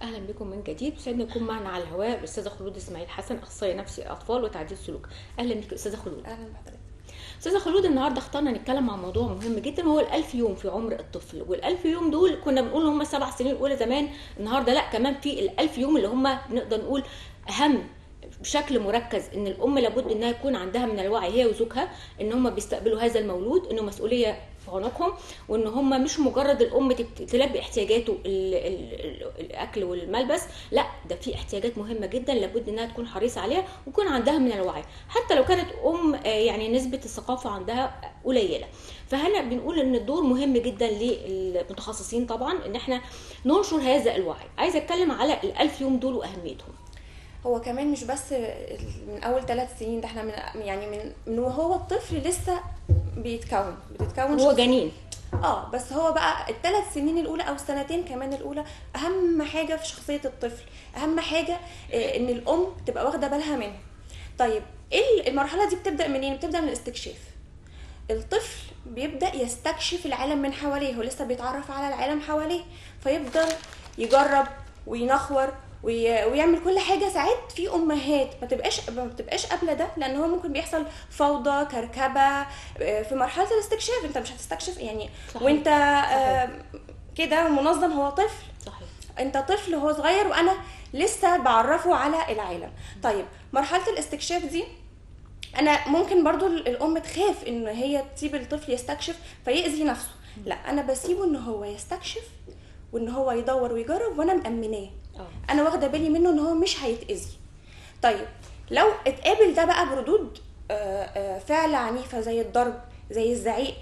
اهلا بكم من جديد. سعدنا نكون معنا على الهواء الاستاذه خلود اسماعيل حسن، اخصائيه نفسي اطفال وتعديل سلوك. اهلا بك استاذه خلود. اهلا بحضرتك. استاذه خلود، النهارده اخترنا نتكلم عن موضوع مهم جدا، وهو ال1000 يوم في عمر الطفل. وال1000 يوم دول كنا بنقول هم 7 سنين الاولى زمان، النهارده لا، كمان في ال1000 يوم اللي هم نقدر نقول اهم بشكل مركز. ان الام لابد انها يكون عندها من الوعي هي وزوجها ان هم بيستقبلوا هذا المولود، انه مسؤوليه في عنقهم، وان هم مش مجرد الام تلبي احتياجاته الاكل والملبس، لا، ده في احتياجات مهمه جدا لابد انها تكون حريصه عليها ويكون عندها من الوعي، حتى لو كانت ام يعني نسبه الثقافه عندها قليله. فهنا بنقول ان الدور مهم جدا للمتخصصين طبعا ان احنا ننشر هذا الوعي. عايزه اتكلم على ال1000 يوم دول واهميتهم. هو كمان مش بس من اول 3 سنين، ده احنا من وهو الطفل لسه بتتكون هو جنين. بس هو بقى ال3 سنين الاولى او السنتين كمان الاولى اهم حاجه في شخصيه الطفل، اهم حاجه ان الام تبقى واخده بالها منه. طيب ايه المرحله دي؟ بتبدا منين؟ بتبدا من الاستكشاف. الطفل بيبدا يستكشف العالم من حواليه، هو لسه بيتعرف على العالم حواليه، فيفضل يجرب وينخور ويعمل كل حاجه. ساعات في امهات ما بتبقاش قابله ده، لان هو ممكن بيحصل فوضى كركبه في مرحله الاستكشاف. انت مش هتستكشف يعني صحيح. وانت كده منظم. هو طفل، صحيح. انت طفل هو صغير وانا لسه بعرفه على العالم. طيب مرحله الاستكشاف دي انا ممكن برضو الام تخاف ان هي تسيب الطفل يستكشف فيأذي نفسه. لا، انا بسيبه ان هو يستكشف وان هو يدور ويجرب، وانا مأمناه، انا واخده بالي منه ان هو مش هيتأذي. طيب لو اتقابل ده بقى بردود فعل عنيفه زي الضرب، زي الزعيق،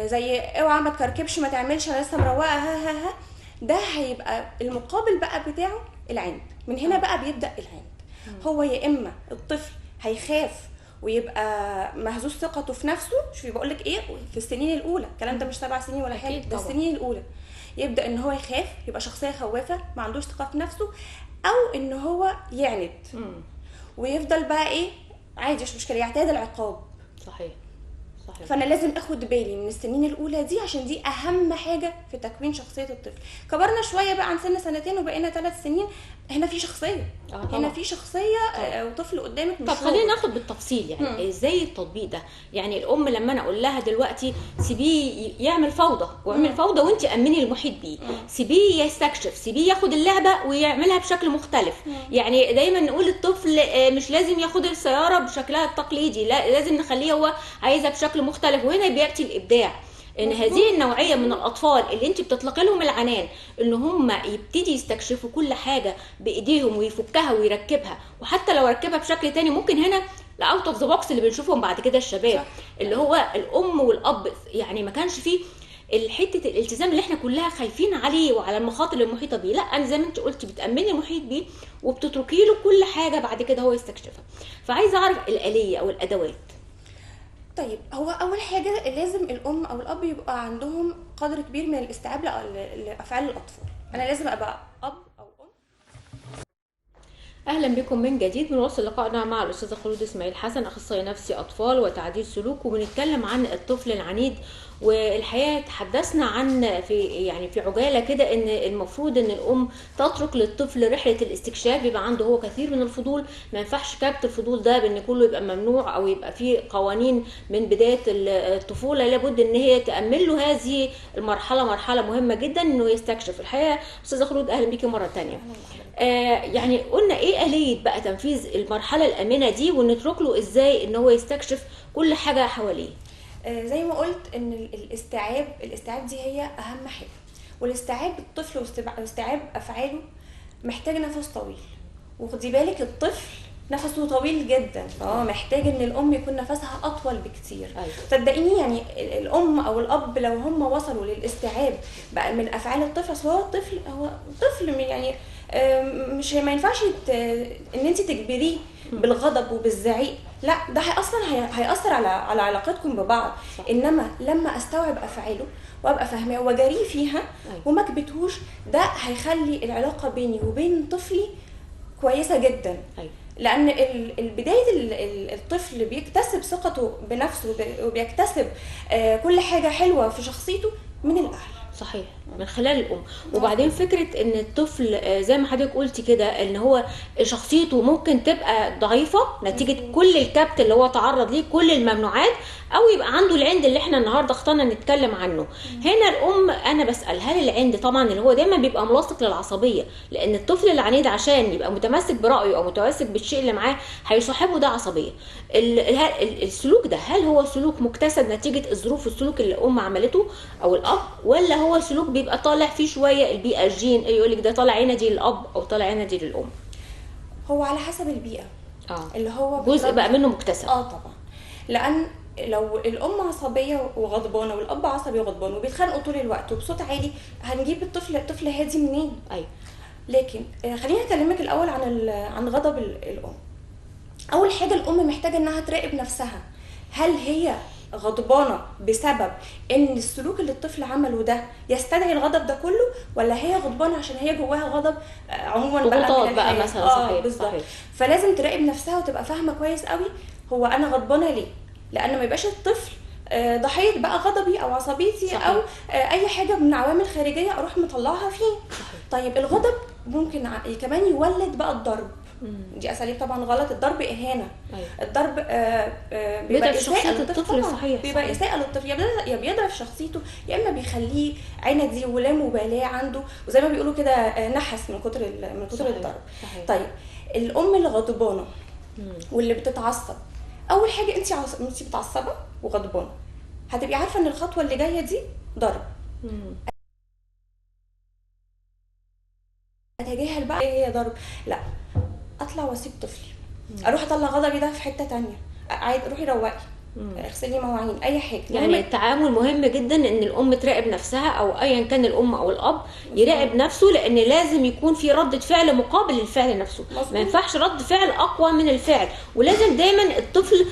زي اوعى ما تكركبش، ما تعملش، انا لسه مروقه، ها ها ها، ده هيبقى المقابل بقى بتاعه العند. من هنا بقى بيبدأ العند. هو يا اما الطفل هيخاف ويبقى مهزوز ثقته في نفسه. شوفي بقول لك ايه، في السنين الاولى، الكلام ده مش 7 سنين ولا حاجه، ده السنين الاولى. يبدا ان هو يخاف، يبقى شخصيه خوافه، ما عندوش ثقه في نفسه، او ان هو يعند ويفضل بقى ايه، عادي مش مشكله، يعتاد العقاب. صحيح. صحيح. فانا لازم اخد بالي من السنين الاولى دي، عشان دي اهم حاجه في تكوين شخصيه الطفل. كبرنا شويه بقى عن سن 2 وبقينا 3 سنين، هنا في شخصيه، هنا في شخصيه وطفل قدامك. طب خلينا ناخد بالتفصيل يعني ازاي التطبيق ده. يعني الام لما انا اقول لها دلوقتي سيبيه يعمل فوضى ويعمل فوضى وانت امني المحيط بيه، سيبيه يستكشف، سيبيه ياخد اللعبه ويعملها بشكل مختلف. يعني دايما نقول للطفل مش لازم ياخد السياره بشكلها التقليدي، لا، لازم نخليه هو عايزها بشكل مختلف، وهنا بياتي الابداع. ان هذه النوعيه من الاطفال اللي انت بتطلقي لهم العنان، ان هم يبتدي يستكشفوا كل حاجه بايديهم ويفكها ويركبها، وحتى لو ركبها بشكل تاني ممكن هنا الاوت اوف ذا بوكس اللي بنشوفهم بعد كده الشباب، اللي هو الام والاب يعني ما كانش فيه الحته الالتزام اللي احنا كلها خايفين عليه وعلى المخاطر المحيطه بيه. لا، انا زي ما انت قلتي بتامني المحيط بيه وبتتركي له كل حاجه بعد كده هو يستكشفها. فعايزه اعرف الاليه او الادوات. طيب هو اول حاجه لازم الام او الاب يبقى عندهم قدر كبير من الاستيعاب لافعال الاطفال. انا لازم ابقى اب او ام. اهلا بكم من جديد. بنواصل لقائنا مع الاستاذه خلود اسماعيل حسن، اخصائيه نفسي اطفال وتعديل سلوك، وبنتكلم عن الطفل العنيد. والحقيقه تحدثنا عن في عجاله كده ان المفروض ان الام تترك للطفل رحله الاستكشاف، بيبقى عنده هو كثير من الفضول، ما ينفعش كبت الفضول ده بان كله يبقى ممنوع او يبقى فيه قوانين من بدايه الطفوله. لابد ان هي تامن له هذه المرحله، مرحله مهمه جدا انه يستكشف. الحقيقه استاذه خلود اهلا بيكي مره ثانيه. يعني قلنا ايه آلية بقى تنفيذ المرحله الامنه دي، ونترك له ازاي ان هو يستكشف كل حاجه حواليه. زي ما قلت ان الاستيعاب دي هي اهم حاجه. والاستيعاب الطفل واستيعاب افعاله محتاج نفس طويل. وخدي بالك الطفل نفسه طويل جدا، فهو محتاج ان الام يكون نفسها اطول بكتير. صدقيني يعني الام او الاب لو هم وصلوا للاستيعاب بقى من افعال الطفل، اصل هو طفل يعني مش ما ينفعش ان انت تجبريه بالغضب وبالزعيق. لا، ده هيأثر على علاقتكم ببعض. صح. انما لما استوعب افعاله وابقى فاهماه واجريه فيها وما كبتهوش، ده هيخلي العلاقه بيني وبين طفلي كويسه جدا. لان بدايه الطفل بيكتسب ثقته بنفسه وبيكتسب كل حاجه حلوه في شخصيته من الاهل. صحيح. من خلال الام. وبعدين فكره ان الطفل زي ما حضرتك قلتي كده ان هو شخصيته ممكن تبقى ضعيفه نتيجه كل الكبت اللي هو تعرض ليه، كل الممنوعات، او يبقى عنده العند اللي احنا النهارده اخترنا نتكلم عنه. هنا الام انا بسال هل العند طبعا اللي هو دايما بيبقى ملاصق للعصبيه، لان الطفل العنيد عشان يبقى متمسك برايه او متمسك بالشيء اللي معاه هيصاحبه ده عصبيه. السلوك ده هل هو سلوك مكتسب نتيجه الظروف والسلوك اللي الام عملته او الاب، ولا هو سلوك بيبقى طالع فيه شويه البيئه الجين يقول لك ده طالع عندي للاب او طالع عندي للام؟ هو على حسب البيئه. اللي هو جزء بقى منه مكتسب. طبعا، لان لو الام عصبيه وغضبانه والاب عصبي وغضبان وبيتخانقوا طول الوقت وبصوت عالي، هنجيب الطفل هادي منين؟ ايوه. لكن خليني اكلمك الاول عن غضب الام. اول حاجه الام محتاجه انها تراقب نفسها، هل هي غضبانه بسبب ان السلوك اللي الطفل عمله ده يستدعي الغضب ده كله، ولا هي غضبانه عشان هي جواها غضب عموما بقى مثلا. صحيح. بالظبط. فلازم تراقب نفسها وتبقى فاهمه كويس قوي هو انا غضبانه ليه، لان ما يبقاش الطفل ضحيه بقى غضبي او عصبيتي. صحيح. او اي حاجه من عوامل خارجيه اروح مطلعها فيه. صحيح. طيب الغضب ممكن كمان يولد بقى الضرب. دي اساليب طبعا غلط. الضرب اهانه. أيوة. الضرب بيبقى اساءه للطفل. صحيح. بيبقى اساءه للطفل، يا بيضرب شخصيته يا اما بيخليه عندي ولا مبالاه عنده، وزي ما بيقولوا كده نحس من كتر الضرب. صحيح. طيب الام اللي غضبانه واللي بتتعصب، اول حاجه انت بتعصبه وغضبانه هتبقي عارفه ان الخطوه اللي جايه دي ضرب. اتجاهل بقى ايه هي ضرب؟ لا، اطلع واسيب طفلي، اروح اطلع غضبي ده في حته تانية، عادي روحي روقي، اغسلي مواعين، اي حاجه. يعني التعامل مهم جدا ان الام تراقب نفسها او ايا كان الام او الاب يراقب نفسه، لان لازم يكون في ردة فعل مقابل للفعل نفسه. ما ينفعش رد فعل اقوى من الفعل، ولازم دايما الطفل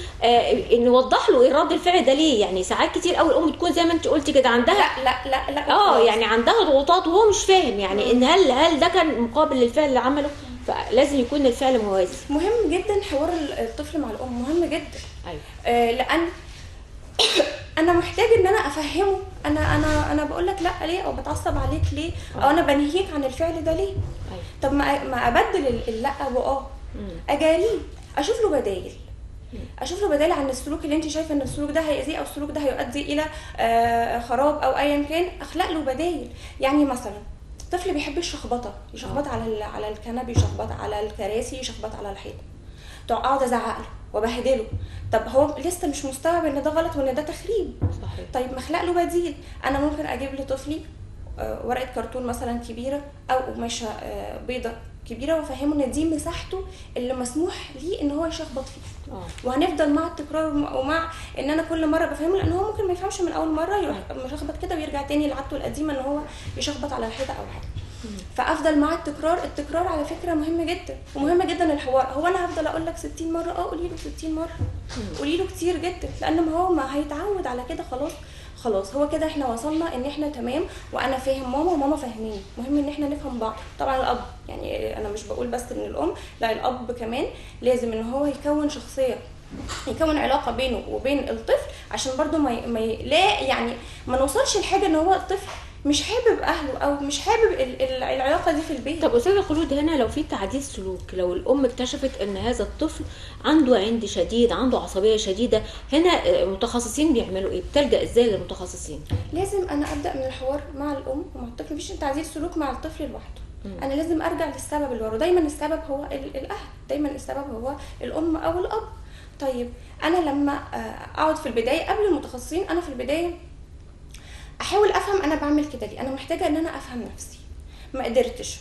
نوضح له ايه رد الفعل ده ليه. يعني ساعات كتير قوي الام تكون زي ما انت قلتي كده عندها لا يعني عندها ضغوطات وهو مش فاهم يعني ان هل ده كان مقابل للفعل اللي عمله، فلازم يكون الفعل موازي. مهم جدا حوار الطفل مع الام، مهم جدا. ايوه. لان انا محتاج ان انا افهمه انا بقول لك لا ليه، او بتعصب عليك ليه، او انا بنهيك عن الفعل ده ليه. طب ما ابدل اللا اجاريه، اشوف له بدائل عن السلوك اللي انت شايفه ان السلوك ده هيأذيه او السلوك ده هيؤدي الى خراب او ايا كان. اخلق له بدائل. يعني مثلا الطفل بيحب الشخبطه، يشخبط على الكنبه، يشخبط على الكراسي، يشخبط على الحيط، اقعد ازعق له وبهدله. طب هو لسه مش مستوعب ان ده غلط وان ده تخريب. صحيح. طيب ما اخلق له بديل. انا ممكن اجيب لطفلي ورقه كرتون مثلا كبيره او قماشه بيضه كبيره، وافهمه ان دي مساحته اللي مسموح ليه ان هو يشخبط فيه. وهنفضل مع التكرار ومع ان انا كل مره بفهمه، لان هو ممكن ما يفهمش من اول مره، يروح مشخبط كده ويرجع تاني لعادته القديمه ان هو يشخبط على الحيطه او حاجه. فافضل مع التكرار على فكره مهم جدا. ومهم جدا الحوار. هو انا هفضل اقول لك 60 مره؟ قولي له 60 مره، قولي له كتير جدا، لان ما هو ما هيتعود على كده. خلاص هو كده احنا وصلنا ان احنا تمام، وانا فاهم ماما وماما فاهميني. مهم ان احنا نفهم بعض. طبعا الاب، يعني انا مش بقول بس ان الام، لا الاب كمان لازم ان هو يكون شخصيه، يكون علاقه بينه وبين الطفل، عشان برضو لا يعني ما نوصلش لحاجه ان هو الطفل مش حابب اهله او مش حابب العلاقه دي في البيت. طب استاذه خلود، هنا لو في تعديل سلوك، لو الام اكتشفت ان هذا الطفل عنده عند شديد، عنده عصبيه شديده، هنا المتخصصين بيعملوا ايه؟ بتلجأ ازاي للمتخصصين؟ لازم انا ابدا من الحوار مع الام ومع الطفل. مفيش تعديل سلوك مع الطفل لوحده. انا لازم ارجع للسبب اللي وراه. دايما السبب هو الاهل، دايما السبب هو الام او الاب. طيب انا لما اقعد في البدايه قبل المتخصصين، انا في البدايه احاول افهم انا بعمل كده ليه. انا محتاجه ان انا افهم نفسي.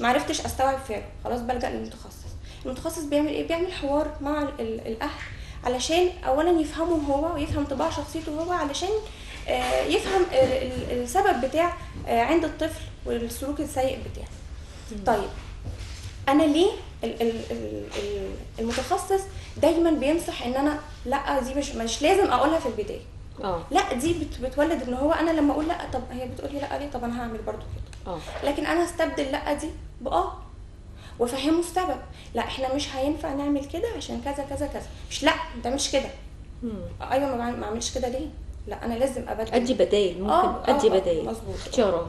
ما عرفتش استوعب فعله، خلاص بلجأ للمتخصص. المتخصص بيعمل ايه؟ بيعمل حوار مع الاهل علشان اولا يفهمه هو ويفهم طباع شخصيته هو، علشان يفهم السبب بتاع عند الطفل والسلوك السيء بتاعه. طيب انا ليه المتخصص دايما بينصح ان انا لا دي مش لازم اقولها في البدايه. لا دي بتولد ان هو انا لما اقول لا، طب هي بتقولي لا ليه، طب انا هعمل برضو كده. لكن انا استبدل لا دي وافهمه السبب. لا احنا مش هينفع نعمل كده عشان كذا كذا كذا. مش لا ده مش كده. ايوه ما اعملش كده ليه؟ لا انا لازم ابدل، ادي بدايل. ممكن ادي بدايل، مظبوط، اختيارات.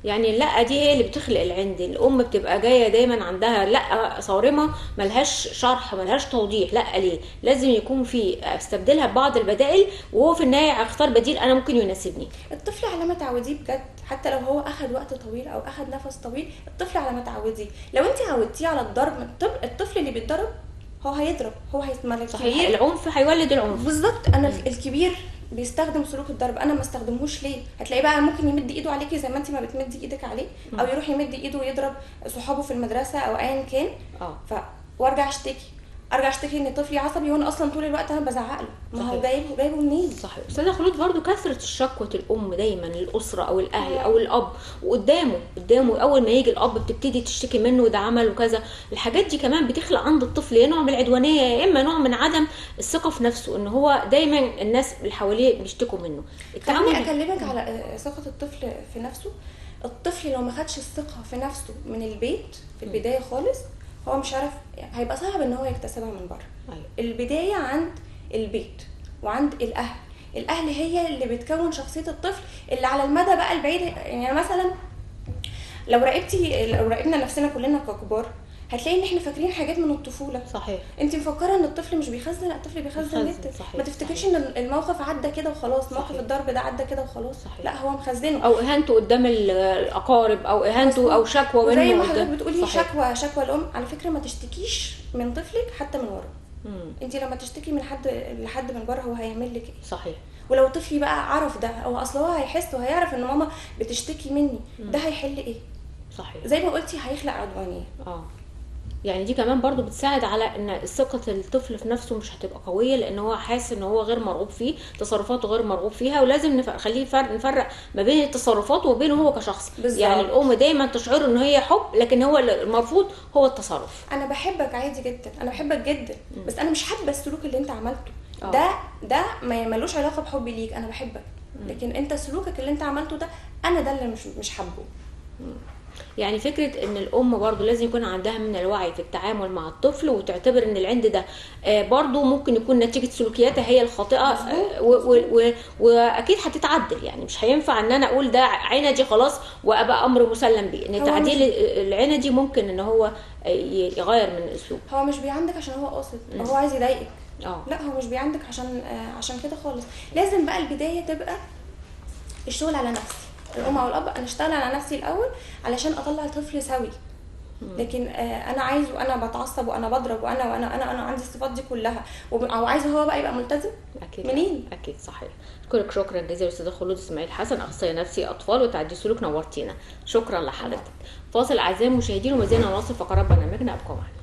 يعني لا دي هي اللي بتخلق العند. الام بتبقى جايه دايما عندها لا صارمه ملهاش شرح ملهاش توضيح، لا ليه لازم يكون في استبدلها ببعض البدائل، وهو في النهايه اختار بديل انا ممكن يناسبني. الطفل على ما تعوديه بجد، حتى لو هو اخد وقت طويل او اخد نفس طويل، الطفل على ما تعوديه. لو انت عودتيه على الضرب، الطفل اللي بيتضرب هو هيضرب، هو هيتملك. صحيح، العنف هيولد العنف. بالظبط. انا الكبير بيستخدم سلوك الضرب، انا ما استخدمهوش ليه؟ هتلاقيه بقى ممكن يمد ايده عليكي زي ما انت ما بتمدي ايدك عليه، او يروح يمد ايده ويضرب صحابه في المدرسه او ايا كان. وارجع اشتكي ان طفلي عصبي، وانا اصلا طول الوقت انا بزعق له. ما هو جايبه منين؟ صحيح. استاذه خلود، برضو كثره الشكوى الام دايما للاسره او الاهل او الاب، وقدامه اول ما يجي الاب بتبتدي تشتكي منه وده عمل وكذا. الحاجات دي كمان بتخلق عند الطفل يا نوع من العدوانيه، يا اما نوع من عدم الثقه في نفسه، ان هو دايما الناس اللي حواليه بيشتكوا منه. خليني اكلمك على ثقه الطفل في نفسه. الطفل لو ما خدش الثقه في نفسه من البيت في البدايه خالص، هو مش عارف، هيبقى صعب ان هو يكتسبها من بره. البدايه عند البيت وعند الاهل هي اللي بتكون شخصيه الطفل اللي على المدى بقى البعيد. يعني مثلا لو راقبنا نفسنا كلنا ككبار، هتلاقي ان احنا فاكرين حاجات من الطفوله. صحيح. انت مفكره ان الطفل مش بيخزن، لا الطفل بيخزن جدا. ما تفتكرش ان الموقف عدى كده وخلاص. موقف الضرب ده عدى كده وخلاص. لا هو مخزنه، او اهانته قدام الاقارب، او اهانته او شكوى منه. زي ما حضرتك بتقولي شكوى الام. على فكره ما تشتكيش من طفلك حتى من ورا. انت لما تشتكي من لحد من بره، هو هيعمل لك ايه؟ صحيح. ولو طفلي بقى عرف ده، او اصل هو هيحس وهيعرف ان ماما بتشتكي مني، ده هيحل ايه؟ صحيح. زي ما قلتي هيخلق عدوانيه. يعني دي كمان برضو بتساعد على ان ثقة الطفل في نفسه مش هتبقى قوية، لان هو حاسس ان هو غير مرغوب فيه، تصرفاته غير مرغوب فيها، ولازم نخليه نفرق ما بين التصرفات وبينه هو كشخص. بالزبط. يعني الام دايما تشعر ان هي حب، لكن هو المرفوض هو التصرف. انا بحبك عادي جدا، انا بحبك جدا، بس انا مش حابه السلوك اللي انت عملته. ده ما ملوش علاقه بحبي ليك، انا بحبك، لكن انت سلوكك اللي انت عملته ده انا ده اللي مش حابه. يعني فكرة ان الام برضو لازم يكون عندها من الوعي في التعامل مع الطفل، وتعتبر ان العند ده برضو ممكن يكون نتيجة سلوكياتها هي الخاطئة، واكيد هتتعدل. يعني مش هينفع ان انا اقول ده عندي خلاص وابقى امر مسلم بيه. ان تعديل العندي ممكن ان هو يغير من الاسلوب. هو مش بيعندك عشان هو قاصد، هو عايز يضايقك. لا هو مش بيعندك عشان كده خالص. لازم بقى البداية تبقى الشغل على نفسي. الام او الاب، انا اشتغل على نفسي الاول علشان اطلع طفل سوي. لكن انا عايز وانا بتعصب وانا بضرب وانا عندي الصفات دي كلها، او عايزه هو بقى يبقى ملتزم. اكيد منين؟ اكيد. صحيح. اشكرك شكرا جزيلا استاذه خلود اسماعيل حسن، اخصائيه نفسي اطفال وتعديل سلوك، نورتينا. شكرا لحضرتك. فاصل اعزائي المشاهدين، وما زلنا نواصل فقرات برنامجنا، ابقوا معنا.